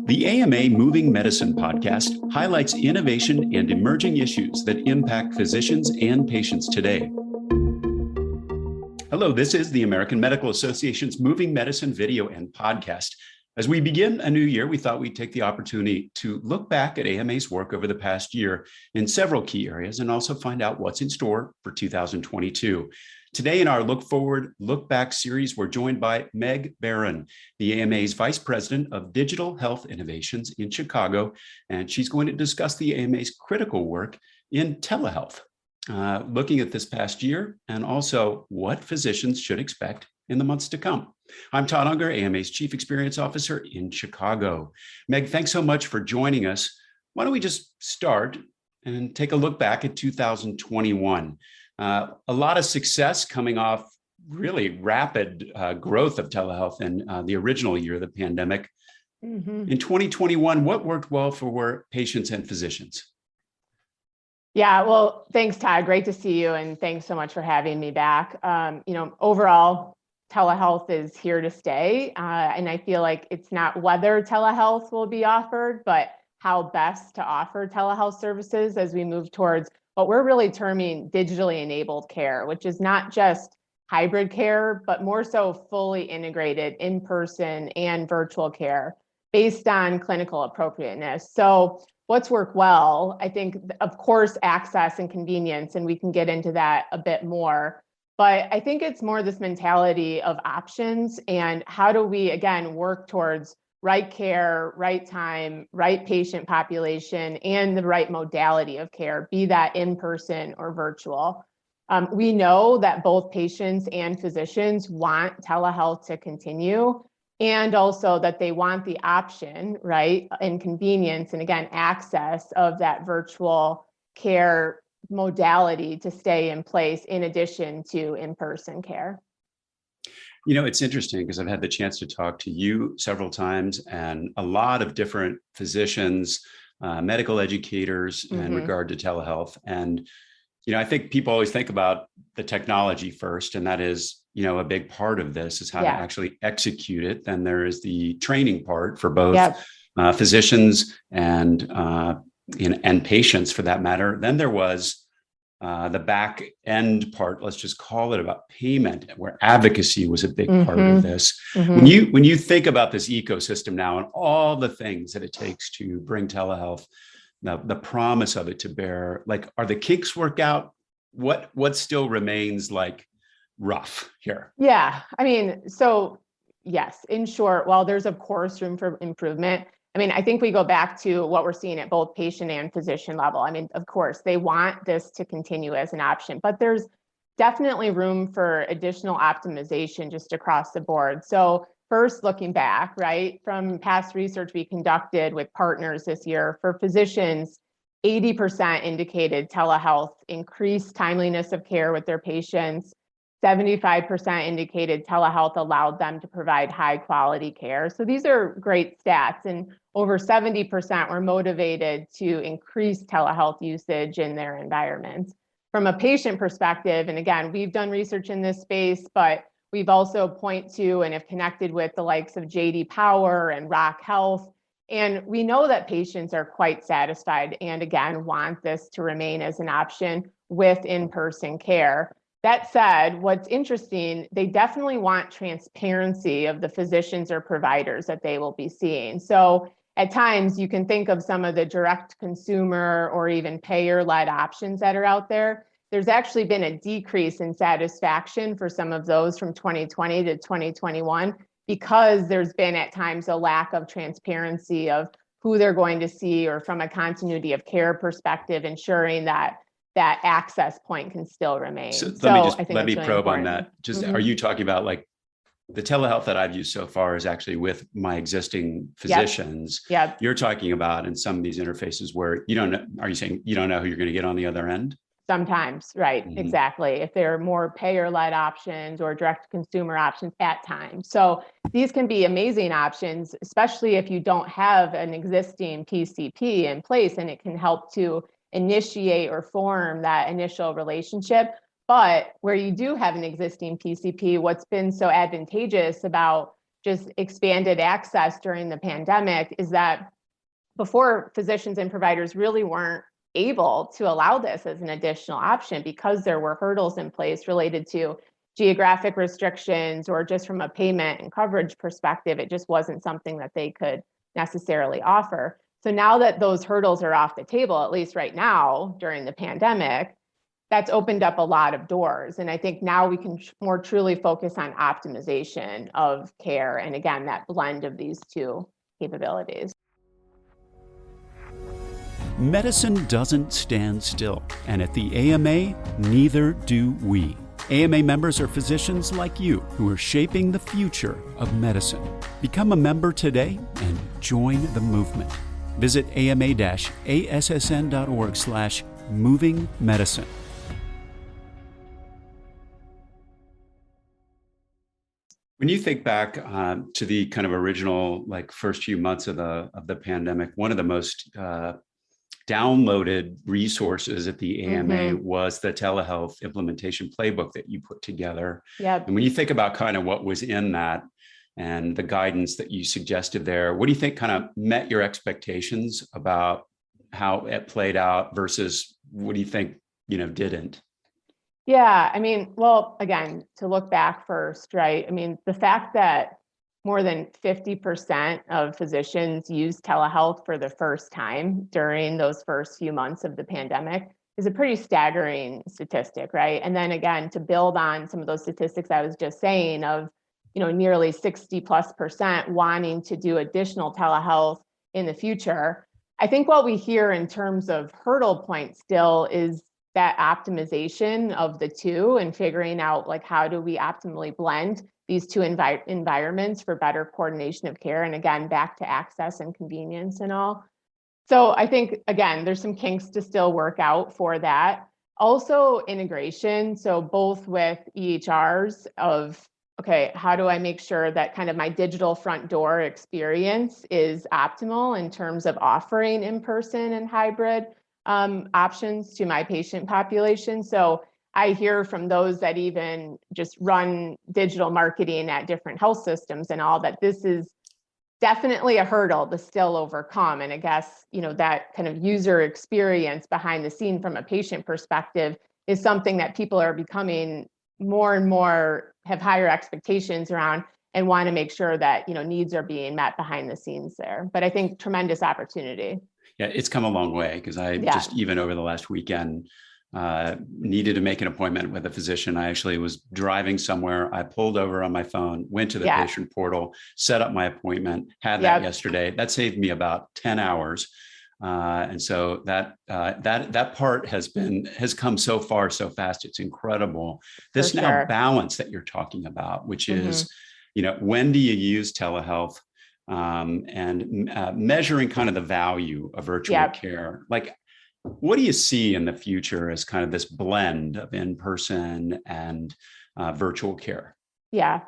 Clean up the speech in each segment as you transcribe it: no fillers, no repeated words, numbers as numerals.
The AMA Moving Medicine podcast highlights innovation and emerging issues that impact physicians and patients today. Hello, this is the American Medical Association's Moving Medicine video and podcast. As we begin a new year, we thought we'd take the opportunity to look back at AMA's work over the past year in several key areas and also find out what's in store for 2022. Today in our Look Forward, Look Back series, we're joined by Meg Barron, the AMA's Vice President of Digital Health Innovations in Chicago, and she's going to discuss the AMA's critical work in telehealth, looking at this past year and also what physicians should expect in the months to come. I'm Todd Unger, AMA's Chief Experience Officer in Chicago. Meg, thanks so much for joining us. Why don't we just start and take a look back at 2021? A lot of success coming off really rapid growth of telehealth in the original year of the pandemic. In 2021, what worked well for patients and physicians? Yeah, well, thanks, Todd. Great to see you, and thanks so much for having me back. Overall, telehealth is here to stay, and I feel like it's not whether telehealth will be offered, but how best to offer telehealth services as we move towards what we're really terming digitally enabled care, which is not just hybrid care, but more so fully integrated in-person and virtual care based on clinical appropriateness. So what's worked well, I think, of course, access and convenience, and we can get into that a bit more. But I think it's more this mentality of options and how do we, again, work towards right care, right time, right patient population, and the right modality of care, be that in-person or virtual. We know that both patients and physicians want telehealth to continue, and also that they want the option, right, and convenience, and again, access of that virtual care modality to stay in place in addition to in-person care. You know, it's interesting because I've had the chance to talk to you several times and a lot of different physicians, medical educators in regard to telehealth. And, I think people always think about the technology first, and that is, a big part of this is how to actually execute it. Then there is the training part for both physicians and patients for that matter. Then there was the back end part, let's just call it, about payment, where advocacy was a big part of this. When you think about this ecosystem now and all the things that it takes to bring telehealth, the promise of it to bear, like, are the kinks worked out? What still remains like rough here? Yeah, I mean, so yes, in short, while there's of course room for improvement, I think we go back to what we're seeing at both patient and physician level. Of course, they want this to continue as an option, but there's definitely room for additional optimization just across the board. So first, looking back, right, from past research we conducted with partners this year, for physicians, 80% indicated telehealth increased timeliness of care with their patients. 75% indicated telehealth allowed them to provide high quality care. So these are great stats, and over 70% were motivated to increase telehealth usage in their environments. From a patient perspective, and again, we've done research in this space, but we've also point to and have connected with the likes of JD Power and Rock Health. And we know that patients are quite satisfied and again, want this to remain as an option with in-person care. That said, what's interesting, they definitely want transparency of the physicians or providers that they will be seeing. So at times you can think of some of the direct consumer or even payer-led options that are out there. There's actually been a decrease in satisfaction for some of those from 2020 to 2021 because there's been at times a lack of transparency of who they're going to see, or from a continuity of care perspective, ensuring that access point can still remain. So let me probe on that. Are you talking about, like, the telehealth that I've used so far is actually with my existing physicians? Yep. You're talking about in some of these interfaces where you don't know, are you saying you don't know who you're going to get on the other end? Sometimes, right, exactly. If there are more payer-led options or direct consumer options at times. So these can be amazing options, especially if you don't have an existing PCP in place, and it can help to initiate or form that initial relationship. But where you do have an existing PCP, what's been so advantageous about just expanded access during the pandemic is that before, physicians and providers really weren't able to allow this as an additional option because there were hurdles in place related to geographic restrictions or just from a payment and coverage perspective. It just wasn't something that they could necessarily offer. So now that those hurdles are off the table, at least right now during the pandemic, that's opened up a lot of doors. And I think now we can more truly focus on optimization of care. And again, that blend of these two capabilities. Medicine doesn't stand still, and at the AMA, neither do we. AMA members are physicians like you who are shaping the future of medicine. Become a member today and join the movement. Visit ama-assn.org/movingmedicine. When you think back to the kind of original, first few months of the pandemic, one of the most downloaded resources at the AMA was the telehealth implementation playbook that you put together. Yep. And when you think about kind of what was in that and the guidance that you suggested there, what do you think kind of met your expectations about how it played out versus what do you think, didn't? Yeah, I mean, well, again, to look back first, right? I mean, the fact that more than 50% of physicians use telehealth for the first time during those first few months of the pandemic is a pretty staggering statistic, right? And then again, to build on some of those statistics I was just saying of, nearly 60+% wanting to do additional telehealth in the future. I think what we hear in terms of hurdle points still is that optimization of the two and figuring out how do we optimally blend these two environments for better coordination of care. And again, back to access and convenience and all. So I think, again, there's some kinks to still work out for that. Also integration. So both with EHRs of, okay, how do I make sure that kind of my digital front door experience is optimal in terms of offering in-person and hybrid options to my patient population. So I hear from those that even just run digital marketing at different health systems and all that this is definitely a hurdle to still overcome. And I guess, that kind of user experience behind the scene from a patient perspective is something that people are becoming more and more have higher expectations around and want to make sure that, needs are being met behind the scenes there. But I think tremendous opportunity. Yeah, it's come a long way because just even over the last weekend, needed to make an appointment with a physician. I actually was driving somewhere. I pulled over on my phone, went to the patient portal, set up my appointment, had that yesterday. That saved me about 10 hours. And so that part has come so far, so fast. It's incredible. This now balance that you're talking about, which is, when do you use telehealth? And measuring kind of the value of virtual care. What do you see in the future as kind of this blend of in-person and virtual care? Yeah.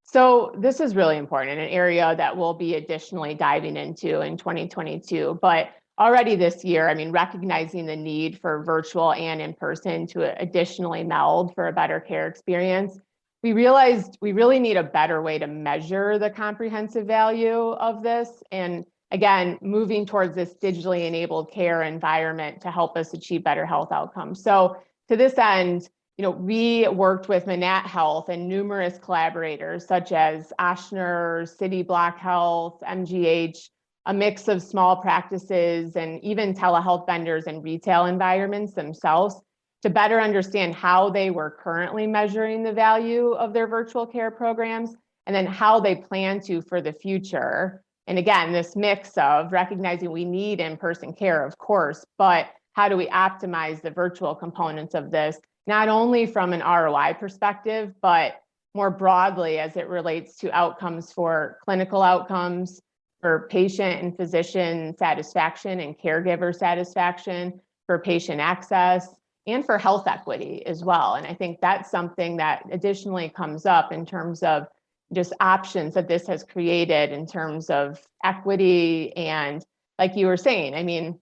So this is really important, an area that we'll be additionally diving into in 2022. But already this year, I mean, recognizing the need for virtual and in-person to additionally meld for a better care experience, we realized we really need a better way to measure the comprehensive value of this. And again, moving towards this digitally enabled care environment to help us achieve better health outcomes. So to this end, we worked with Manat Health and numerous collaborators such as Ochsner, City Block Health, MGH, a mix of small practices and even telehealth vendors and retail environments themselves to better understand how they were currently measuring the value of their virtual care programs and then how they plan to for the future. And again, this mix of recognizing we need in-person care, of course, but how do we optimize the virtual components of this, not only from an ROI perspective, but more broadly as it relates to outcomes for clinical outcomes, for patient and physician satisfaction and caregiver satisfaction, for patient access, and for health equity as well. And I think that's something that additionally comes up in terms of just options that this has created in terms of equity. And like you were saying, I mean,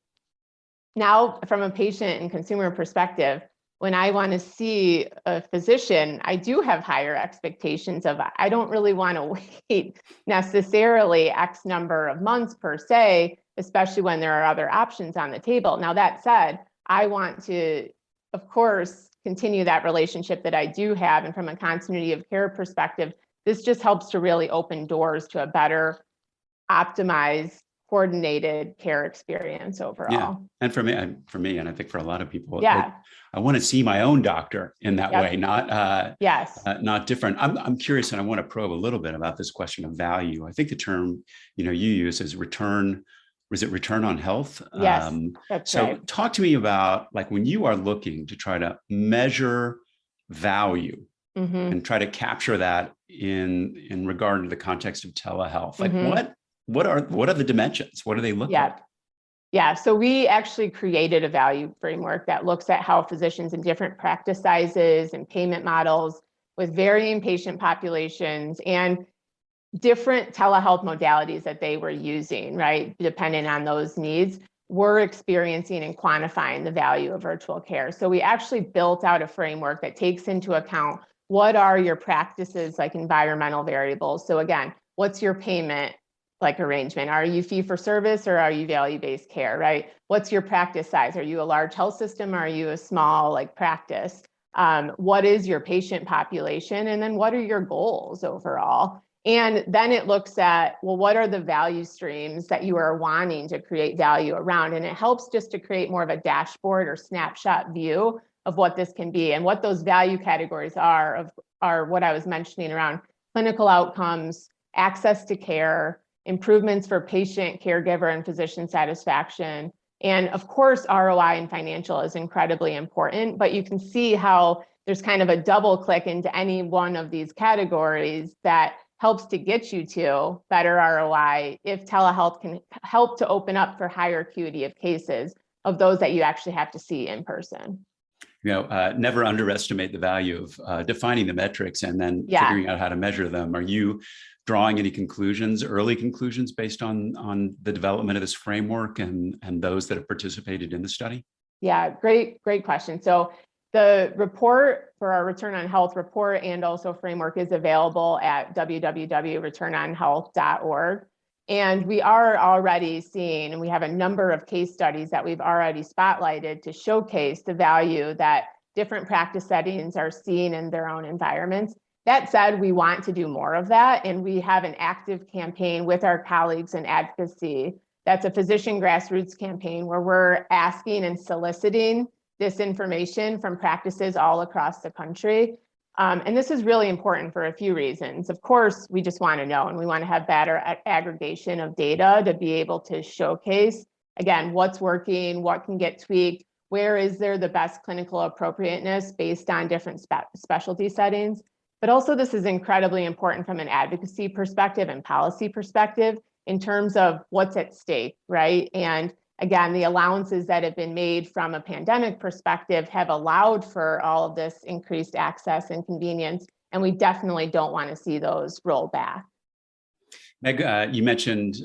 now from a patient and consumer perspective, when I want to see a physician, I do have higher expectations of, I don't really want to wait necessarily X number of months per se, especially when there are other options on the table. Now, that said, I want to, of course, continue that relationship that I do have. And from a continuity of care perspective, this just helps to really open doors to a better optimized, coordinated care experience overall. Yeah. And for me, and I think for a lot of people, yeah, I want to see my own doctor in that way, not yes, not different. I'm curious, and I want to probe a little bit about this question of value. I think the term you use is return. Was it return on health? Yes, that's so right. talk to me about, like, when you are looking to try to measure value and try to capture that in regard to the context of telehealth. Like what are the dimensions? What do they look like? Yeah, so we actually created a value framework that looks at how physicians in different practice sizes and payment models with varying patient populations and different telehealth modalities that they were using, right, depending on those needs, were experiencing and quantifying the value of virtual care. So we actually built out a framework that takes into account what are your practices, like environmental variables. So again, what's your payment like arrangement? Are you fee for service or are you value-based care, right? What's your practice size? Are you a large health system or are you a small like practice? What is your patient population? And then what are your goals overall? And then it looks at, well, what are the value streams that you are wanting to create value around? And it helps just to create more of a dashboard or snapshot view of what this can be. And what those value categories are what I was mentioning around clinical outcomes, access to care, improvements for patient, caregiver, and physician satisfaction. And of course, ROI and financial is incredibly important, but you can see how there's kind of a double click into any one of these categories that helps to get you to better ROI if telehealth can help to open up for higher acuity of cases of those that you actually have to see in person. Never underestimate the value of defining the metrics and then figuring out how to measure them. Are you drawing any early conclusions based on the development of this framework and those that have participated in the study? Yeah, great question. So the report for our Return on Health report and also framework is available at www.returnonhealth.org. And we are already seeing, and we have a number of case studies that we've already spotlighted to showcase the value that different practice settings are seeing in their own environments. That said, we want to do more of that. And we have an active campaign with our colleagues in advocacy. That's a physician grassroots campaign where we're asking and soliciting this information from practices all across the country. And this is really important for a few reasons. Of course, we just want to know, and we want to have better aggregation of data to be able to showcase, again, what's working, what can get tweaked, where is there the best clinical appropriateness based on different specialty settings. But also, this is incredibly important from an advocacy perspective and policy perspective in terms of what's at stake, right? And again, the allowances that have been made from a pandemic perspective have allowed for all of this increased access and convenience, and we definitely don't want to see those roll back. Meg, you mentioned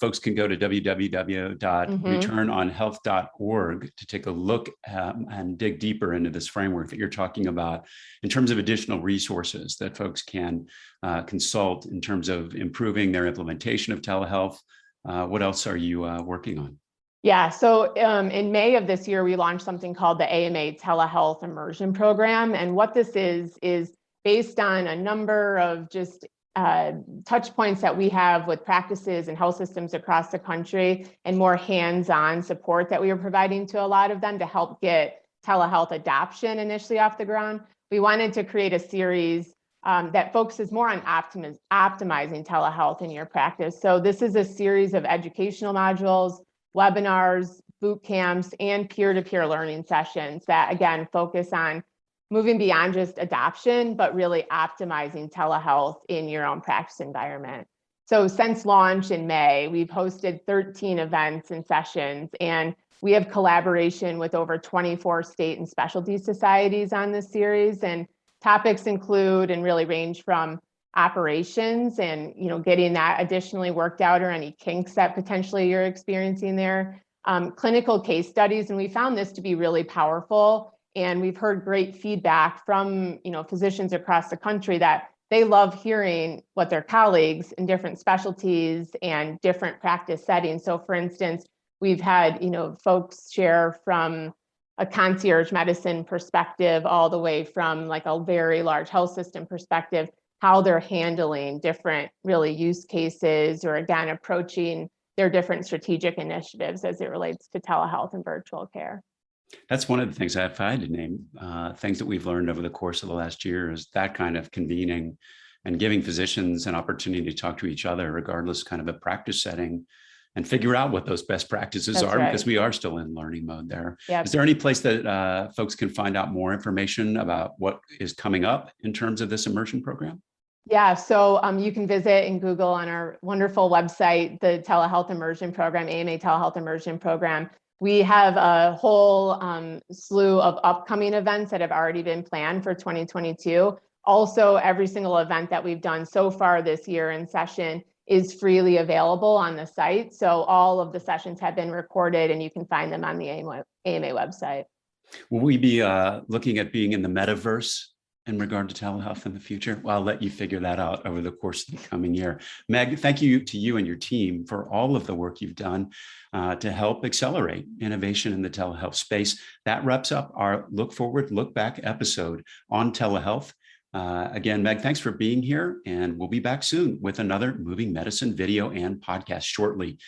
folks can go to www.returnonhealth.org to take a look and dig deeper into this framework that you're talking about in terms of additional resources that folks can consult in terms of improving their implementation of telehealth. What else are you working on? Yeah, so in May of this year, we launched something called the AMA Telehealth Immersion Program. And what this is based on a number of just touch points that we have with practices and health systems across the country and more hands-on support that we are providing to a lot of them to help get telehealth adoption initially off the ground. We wanted to create a series that focuses more on optimizing telehealth in your practice. So this is a series of educational modules, webinars, boot camps, and peer-to-peer learning sessions that, again, focus on moving beyond just adoption, but really optimizing telehealth in your own practice environment. So since launch in May, we've hosted 13 events and sessions, and we have collaboration with over 24 state and specialty societies on this series. And topics include and really range from operations and getting that additionally worked out, or any kinks that potentially you're experiencing there, clinical case studies. And we found this to be really powerful And we've heard great feedback from, physicians across the country that they love hearing what their colleagues in different specialties and different practice settings. So for instance, we've had, folks share from a concierge medicine perspective all the way from like a very large health system perspective, how they're handling different really use cases, or again, approaching their different strategic initiatives as it relates to telehealth and virtual care. That's one of the things if I had to name things that we've learned over the course of the last year is that kind of convening and giving physicians an opportunity to talk to each other, regardless kind of a practice setting, and figure out what those best practices are, because we are still in learning mode there. Yep. Is there any place that folks can find out more information about what is coming up in terms of this immersion program? Yeah, so you can visit and Google on our wonderful website, the telehealth immersion program, AMA telehealth immersion program. We have a whole slew of upcoming events that have already been planned for 2022. Also, every single event that we've done so far this year in session is freely available on the site. So all of the sessions have been recorded and you can find them on the AMA website. Will we be looking at being in the metaverse in regard to telehealth in the future? Well, I'll let you figure that out over the course of the coming year. Meg, thank you to you and your team for all of the work you've done to help accelerate innovation in the telehealth space. That wraps up our Look Forward, Look Back episode on telehealth. Again, Meg, thanks for being here, and we'll be back soon with another Moving Medicine video and podcast shortly.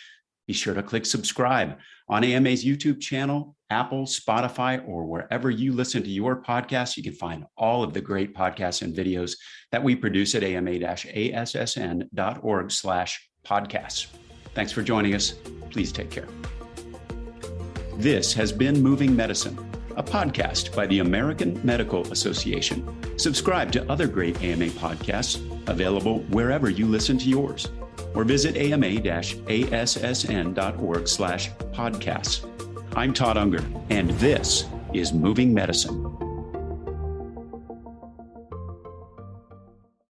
Be sure to click subscribe on AMA's YouTube channel, Apple, Spotify, or wherever you listen to your podcasts. You can find all of the great podcasts and videos that we produce at ama-assn.org/podcasts. Thanks for joining us. Please take care. This has been Moving Medicine, a podcast by the American Medical Association. Subscribe to other great AMA podcasts available wherever you listen to yours, or visit ama-assn.org/podcasts. I'm Todd Unger, and this is Moving Medicine.